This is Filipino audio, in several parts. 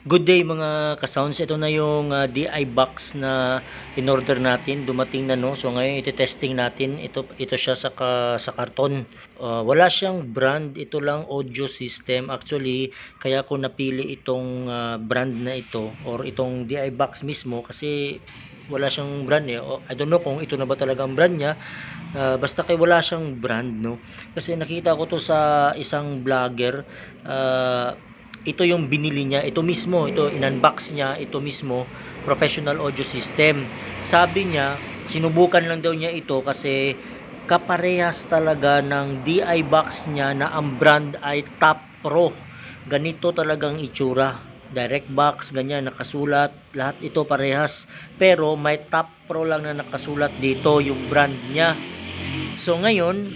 Good day mga ka-sounds. Ito na yung DI box na in-order natin. Dumating na, no. So ngayon ite-testing natin. Ito siya sa karton. Wala siyang brand. Ito lang audio system. Actually, kaya ko napili itong brand na ito or itong DI box mismo kasi wala siyang brand eh. I don't know kung ito na ba talaga ang brand niya. Basta kay wala siyang brand, no. Kasi nakita ko to sa isang vlogger. Ito yung binili niya, ito mismo, ito in-unbox niya, ito mismo, professional audio system. Sabi niya, sinubukan lang daw niya ito kasi kaparehas talaga ng DI box niya na ang brand ay Top Pro. Ganito talagang itsura. Direct box, ganyan, nakasulat, lahat ito parehas. Pero may Top Pro lang na nakasulat dito, yung brand niya. So ngayon,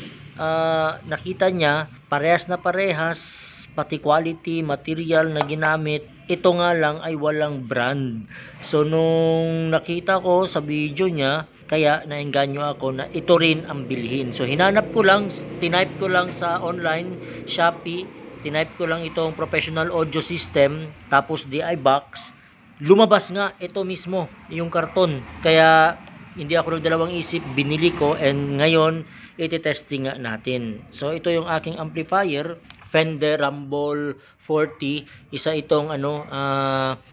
nakita niya, parehas na parehas, pati quality, material na ginamit, ito nga lang ay walang brand. So nung nakita ko sa video niya, kaya naengganyo ako na ito rin ang bilhin. So hinanap ko lang, tinype ko lang sa online, Shopee, tinype ko lang itong professional audio system, tapos DI box, lumabas nga ito mismo, yung karton. Kaya hindi ako nagdalawang isip, binili ko, and ngayon iti-testing nga natin. So ito yung aking amplifier, Fender Rumble 40, isa itong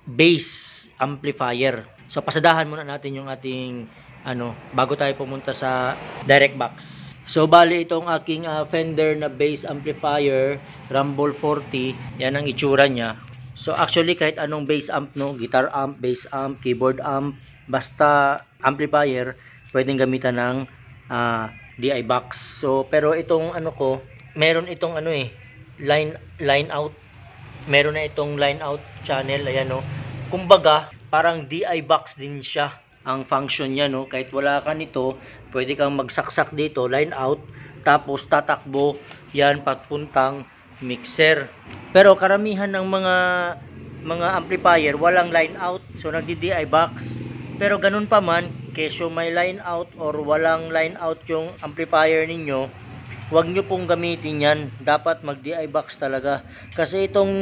bass amplifier. So pasadahan muna natin yung ating bago tayo pumunta sa direct box. So bali itong aking Fender na bass amplifier Rumble 40, yan ang itsura niya. So actually kahit anong bass amp, no, guitar amp, bass amp, keyboard amp, basta amplifier, pwedeng gamitan ng DI box. So pero itong meron itong line out. Meron na itong line out channel, ayan, no. Kumbaga, parang DI box din siya ang function niya, no. Kahit wala ka nito, pwede kang magsaksak dito, line out, tapos tatakbo yan papuntang mixer. Pero karamihan ng mga amplifier walang line out, so nagdi-DI box. Pero ganun pa man, kesyo may line out or walang line out yung amplifier ninyo, huwag nyo pong gamitin yan. Dapat mag-DI box talaga. Kasi itong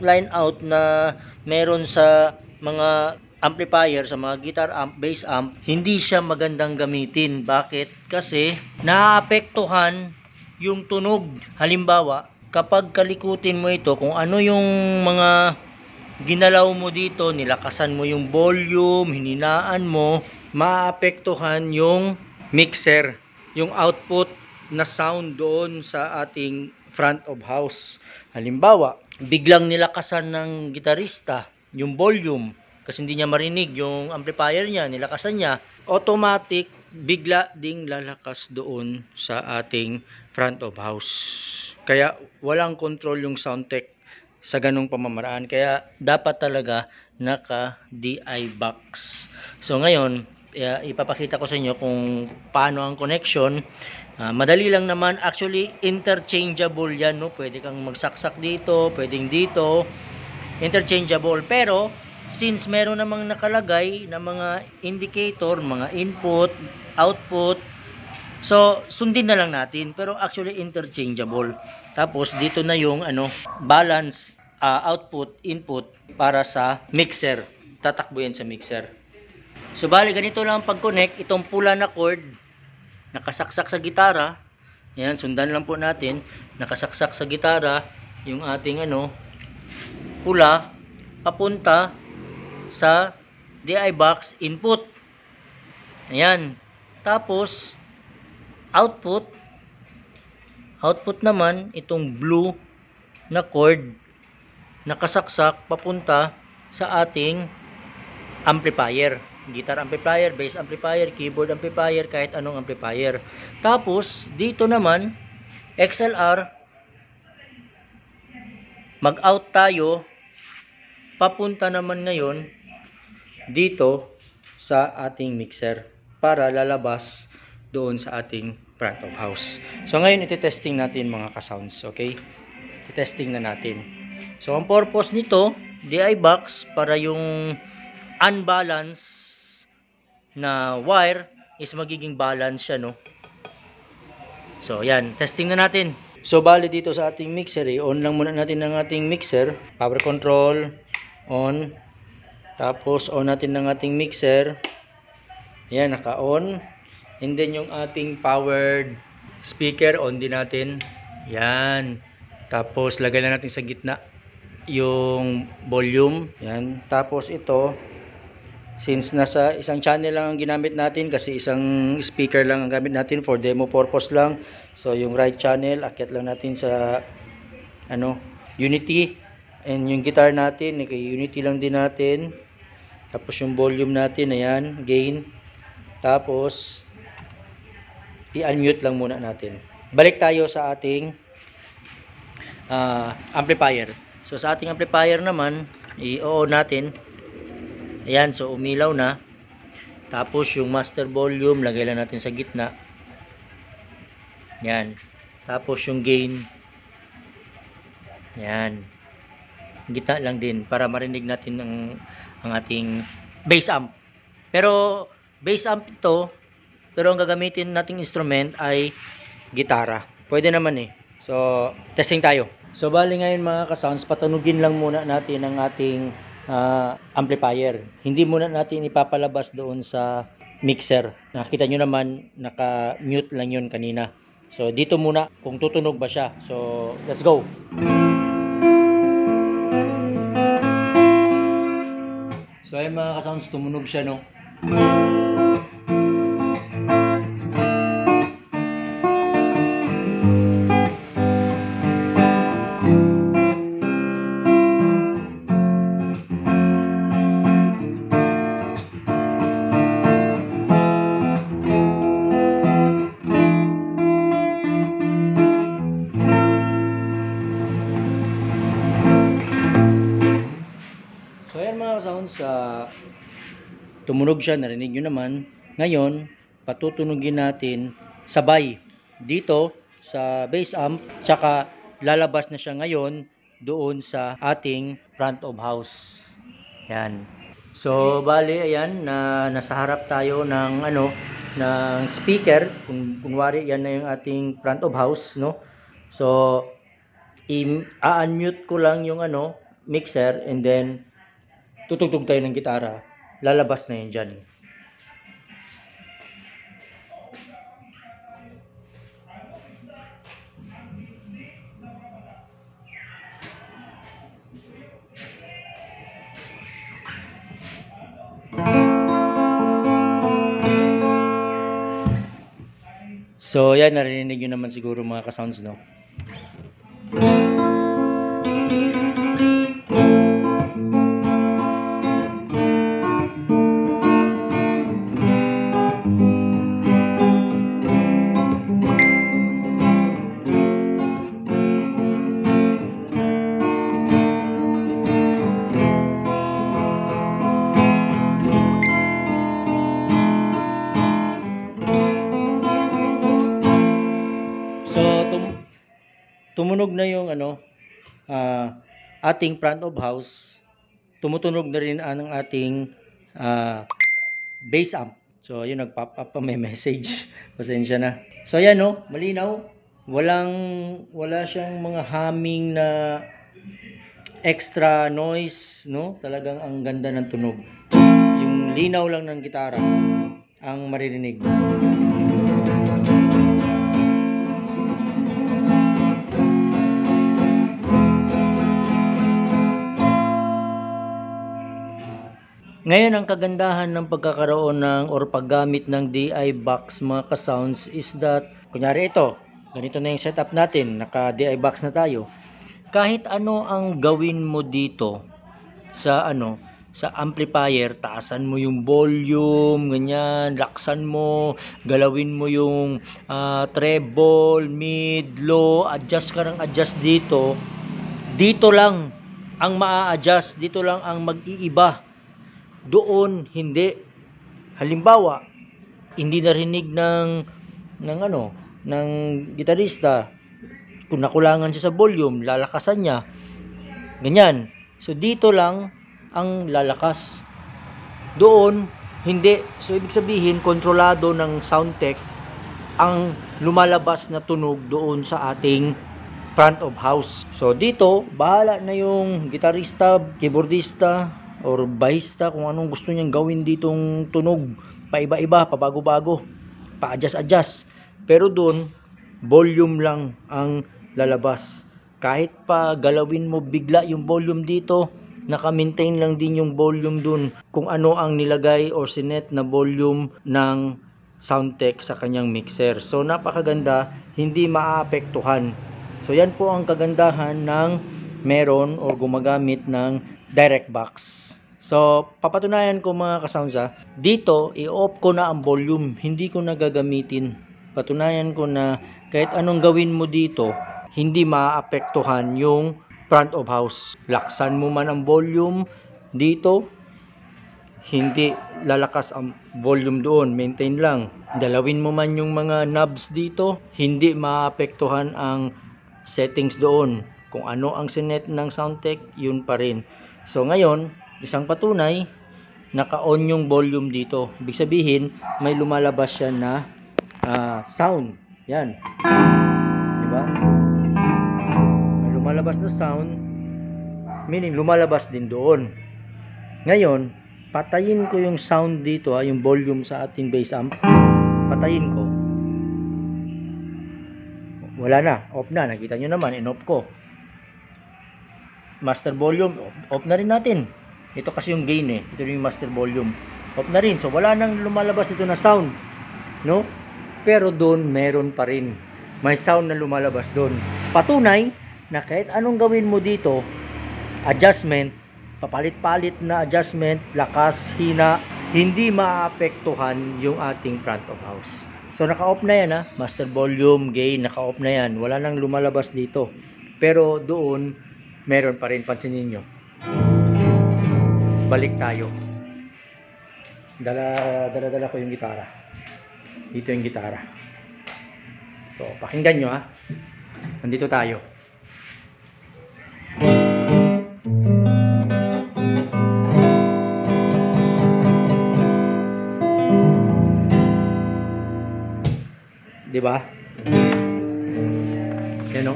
line out na meron sa mga amplifier, sa mga guitar amp, bass amp, hindi siya magandang gamitin. Bakit? Kasi naapektuhan yung tunog. Halimbawa, kapag kalikutin mo ito, kung ano yung mga ginalaw mo dito, nilakasan mo yung volume, hininaan mo, maapektuhan yung mixer, yung output na sound doon sa ating front of house. Halimbawa, biglang nilakasan ng gitarista yung volume kasi hindi niya marinig yung amplifier niya, nilakasan niya, automatic bigla ding lalakas doon sa ating front of house. Kaya walang control yung sound tech sa ganung pamamaraan. Kaya dapat talaga naka-DI box. So ngayon, ipapakita ko sa inyo kung paano ang connection. Madali lang naman. Actually, interchangeable yan, no? Pwede kang magsaksak dito, pwedeng dito. Interchangeable. Pero, since meron namang nakalagay na mga indicator, mga input, output, so sundin na lang natin. Pero actually, interchangeable. Tapos, dito na yung balance, output, input para sa mixer. Tatakbo yan sa mixer. So bali ganito lang pag-connect. Itong pula na cord nakasaksak sa gitara. Yan, sundan lang po natin. Nakasaksak sa gitara yung ating pula papunta sa DI box input. Ayan. Tapos output naman itong blue na cord nakasaksak papunta sa ating amplifier. Guitar amplifier, bass amplifier, keyboard amplifier, kahit anong amplifier. Tapos, dito naman, XLR, mag-out tayo, papunta naman ngayon, dito, sa ating mixer, para lalabas doon sa ating front of house. So, ngayon, iti-testing natin mga ka-sounds, okay? Iti-testing na natin. So, ang purpose nito, DI box, para yung unbalance na wire is magiging balance siya, no? So, yan. Testing na natin. So, bali dito sa ating mixer, on lang muna natin ang ating mixer. Power control. On. Tapos on natin ng ating mixer. Ayan, naka-on. And then yung ating powered speaker, on din natin. Yan. Tapos lagay lang natin sa gitna yung volume. Yan. Tapos ito, since nasa isang channel lang ang ginamit natin, kasi isang speaker lang ang gamit natin for demo purpose lang. So yung right channel, akyat lang natin sa Unity. And yung guitar natin, Unity lang din natin. Tapos yung volume natin, ayan, gain. Tapos i-unmute lang muna natin. Balik tayo sa ating amplifier. So sa ating amplifier naman, i-on natin. Ayan, so umilaw na. Tapos yung master volume, lagay lang natin sa gitna. Yan. Tapos yung gain. Yan. Gitna lang din para marinig natin ang ating bass amp. Pero bass amp ito, pero ang gagamitin nating instrument ay gitara. Pwede naman eh. So, testing tayo. So, bali ngayon mga ka-sounds, patunugin lang muna natin ang ating amplifier. Hindi muna natin ipapalabas doon sa mixer. Nakita nyo naman, naka-mute lang yun kanina. So, dito muna kung tutunog ba siya. So, let's go! So, ayun mga ka-sounds, tumunog siya, no? So ayan mga sounds, tumunog siya, narinig nyo naman. Ngayon, patutunugin natin sabay dito sa bass amp, tsaka lalabas na siya ngayon doon sa ating front of house. Yan. So bali ayan, nasa harap tayo ng ng speaker. Kunwari yan na yung ating front of house, no? So i-unmute ko lang yung mixer, and then tutugtog tayo ng gitara. Lalabas na yun dyan. So yan, narinig nyo naman siguro mga ka-sounds, no? So, tumunog na yung ating front of house. Tumutunog na rin ang ating bass amp. So, yun, nag-pop up pa may message. Pasensya na. So, yan, no? Malinaw. Wala siyang mga humming na extra noise, no? Talagang ang ganda ng tunog. Yung linaw lang ng gitara ang maririnig. Ngayon, ang kagandahan ng pagkakaroon or paggamit ng DI box mga ka-sounds is that, kunyari ito, ganito na yung setup natin, naka DI box na tayo. Kahit ano ang gawin mo dito sa sa amplifier, taasan mo yung volume, ganyan, laksan mo, galawin mo yung treble, mid, low, adjust ka ng adjust dito. Dito lang ang maa-adjust, dito lang ang mag-iiba. Doon hindi. Halimbawa, hindi narinig ng gitarista. Kung nakulangan siya sa volume, lalakasan niya. Ganyan. So dito lang ang lalakas. Doon hindi. So ibig sabihin, kontrolado ng sound tech ang lumalabas na tunog doon sa ating front of house. So dito, bahala na yung gitarista, keyboardista, or bahista kung anong gusto niyang gawin ditong tunog. Paiba-iba, pabago-bago, pa-adjust-adjust. Pero doon, volume lang ang lalabas. Kahit pa galawin mo bigla yung volume dito, naka-maintain lang din yung volume dun kung ano ang nilagay or sinet na volume ng Soundtek sa kanyang mixer. So napakaganda, hindi maaapektuhan. So yan po ang kagandahan ng meron or gumagamit ng direct box. So papatunayan ko mga kasoundsa, dito i-off ko na ang volume, hindi ko na gagamitin. Patunayan ko na kahit anong gawin mo dito, hindi maaapektuhan yung front of house. Laksan mo man ang volume dito, hindi lalakas ang volume doon, maintain lang. Dalawin mo man yung mga knobs dito, hindi maapektuhan ang settings doon. Kung ano ang sinet ng Soundtek, yun pa rin. So ngayon, isang patunay, naka-on yung volume dito. Ibig sabihin, may lumalabas siya na sound. Yan. Diba? May lumalabas na sound, meaning lumalabas din doon. Ngayon, patayin ko yung sound dito, yung volume sa ating bass amp. Patayin ko. Wala na, off na. Nakita nyo naman, in-off ko. Master volume, off na rin natin. Ito kasi yung gain eh. Ito yung master volume. Off na rin. So wala nang lumalabas dito na sound. No? Pero doon meron pa rin. May sound na lumalabas doon. Patunay na kahit anong gawin mo dito, adjustment, papalit-palit na adjustment, lakas, hina, hindi maapektuhan yung ating front of house. So naka-off na yan ha. Master volume, gain, naka-off na yan. Wala nang lumalabas dito. Pero doon, meron pa rin. Pansinin nyo. Balik tayo. Dala ko yung gitara. Dito yung gitara. So, pakinggan nyo ha. Nandito tayo. Diba? Yan o.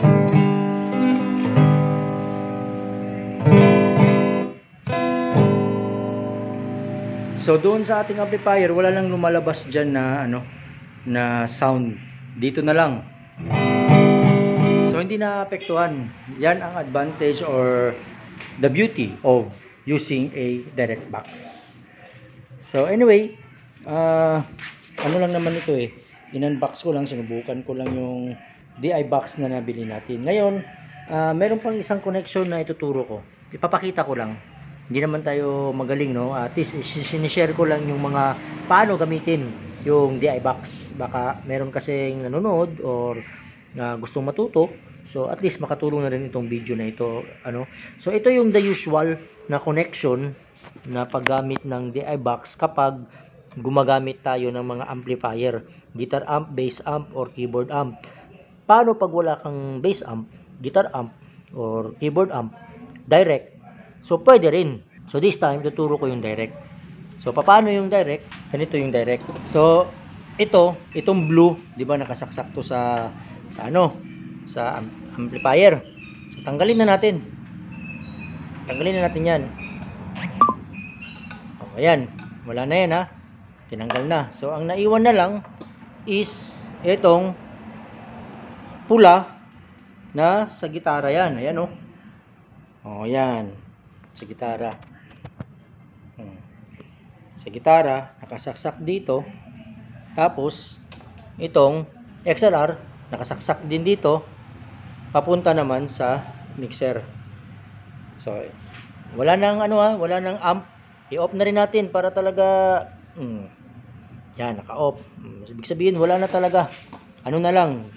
So doon sa ating amplifier, wala lang lumalabas dyan na na sound. Dito na lang. So hindi naapektuhan. Yan ang advantage or the beauty of using a direct box. So anyway, ano lang naman ito eh. In-unbox ko lang, sinubukan ko lang yung DI box na nabili natin. Ngayon, meron pang isang connection na ituturo ko. Ipapakita ko lang. Hindi naman tayo magaling, no? At least sinishare ko lang yung mga paano gamitin yung DI box. Baka meron kasing nanonood or gustong matuto. So at least makatulong na rin itong video na ito, So ito yung the usual na connection na paggamit ng DI box kapag gumagamit tayo ng mga amplifier, guitar amp, bass amp, or keyboard amp. Paano pag wala kang bass amp, guitar amp, or keyboard amp? Direct. So, pwede rin. So, this time, tuturo ko yung direct. So, paano yung direct? Ganito yung direct. So, itong blue, di ba, nakasaksak to sa amplifier. So, tanggalin na natin. Tanggalin na natin yan. O, ayan. Wala na yan, ha. Tinanggal na. So, ang naiwan na lang is itong pula na sa gitara yan. Ayan, o. O, yan. Sa gitara. Sa gitara, nakasaksak dito. Tapos, itong XLR, nakasaksak din dito. Papunta naman sa mixer. So, wala nang wala nang amp. I-off na rin natin para talaga yan, naka-off. Ibig sabihin, wala na talaga. Ano na lang,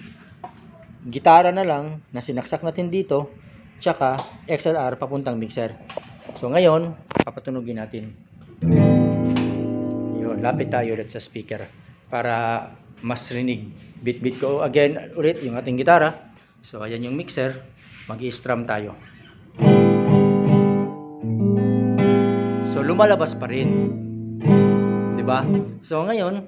gitara na lang na sinaksak natin dito, tsaka XLR papuntang mixer. So ngayon, papatunugin natin. Yun, lapit tayo ulit sa speaker para mas rinig. Bit-bit ko again ulit yung ating gitara. So ayan yung mixer, mag-i-strum tayo. So lumalabas pa rin. 'Di ba? So ngayon,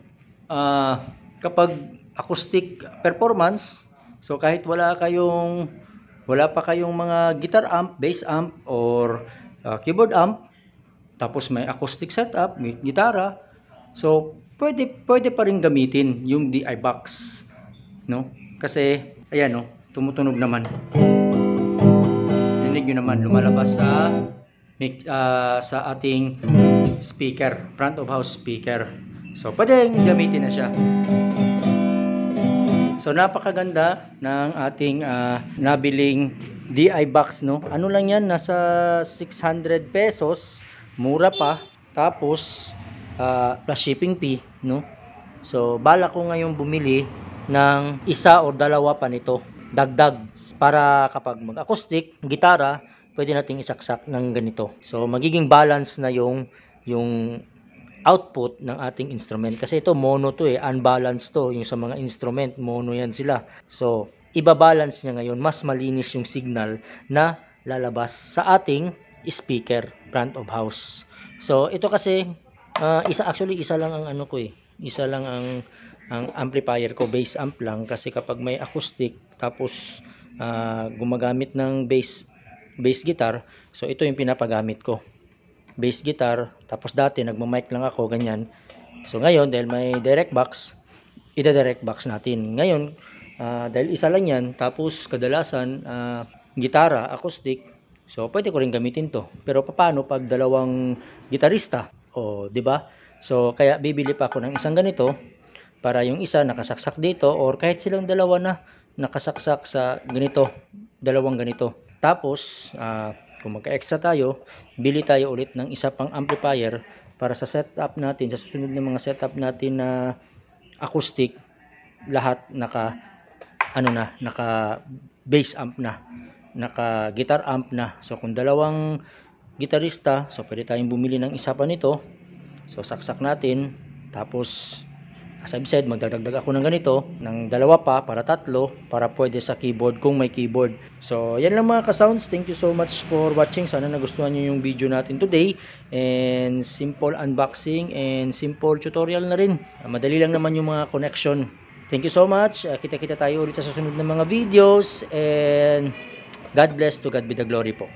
kapag acoustic performance, so kahit wala kayong wala pa kayong mga guitar amp, bass amp, or keyboard amp, tapos may acoustic setup, may gitara, so pwede pa rin gamitin yung DI box, no? Kasi ayan, no, tumutunog naman. Rinig nyo naman, lumalabas sa ating speaker, front of house speaker. So pwede gamitin na siya. So napakaganda ng ating nabiling DI box, no? Ano lang yan, nasa 600 pesos, mura pa. Tapos plus shipping fee, no? So bala ko ngayon bumili ng isa o dalawa pa nito, dagdag, para kapag mag-acoustic, gitara, pwede nating isaksak ng ganito. So magiging balance na yung output ng ating instrument, kasi ito mono to, unbalanced to. Yung sa mga instrument mono yan sila, so ibabalance niya ngayon, mas malinis yung signal na lalabas sa ating speaker, front of house. So ito kasi isa lang ang ano ko, isa lang ang amplifier ko, bass amp lang, kasi kapag may acoustic tapos gumagamit ng bass guitar, so ito yung pinapagamit ko, bass guitar. Tapos dati nagma-mic lang ako, ganyan. So ngayon, dahil may direct box, ida-direct box natin. Ngayon, dahil isa lang yan, tapos kadalasan gitara, acoustic, so pwede ko rin gamitin to. Pero paano pag dalawang gitarista? O, di ba? So kaya bibili pa ako ng isang ganito, para yung isa nakasaksak dito, or kahit silang dalawa na nakasaksak sa ganito, dalawang ganito. Tapos kung magka-extra tayo, bili tayo ulit ng isa pang amplifier para sa setup natin, sa susunod na mga setup natin na acoustic, lahat naka bass amp na, naka guitar amp na. So kung dalawang gitarista, so pwede tayong bumili ng isa pa nito. So saksak natin, tapos as I've said, magdadagdag ako ng ganito, ng dalawa pa para tatlo, para pwede sa keyboard kung may keyboard. So yan lang mga ka-sounds, thank you so much for watching. Sana nagustuhan nyo yung video natin today, and simple unboxing and simple tutorial na rin. Madali lang naman yung mga connection. Thank you so much, kita-kita tayo ulit sa susunod na mga videos, and God bless, to God be the glory po.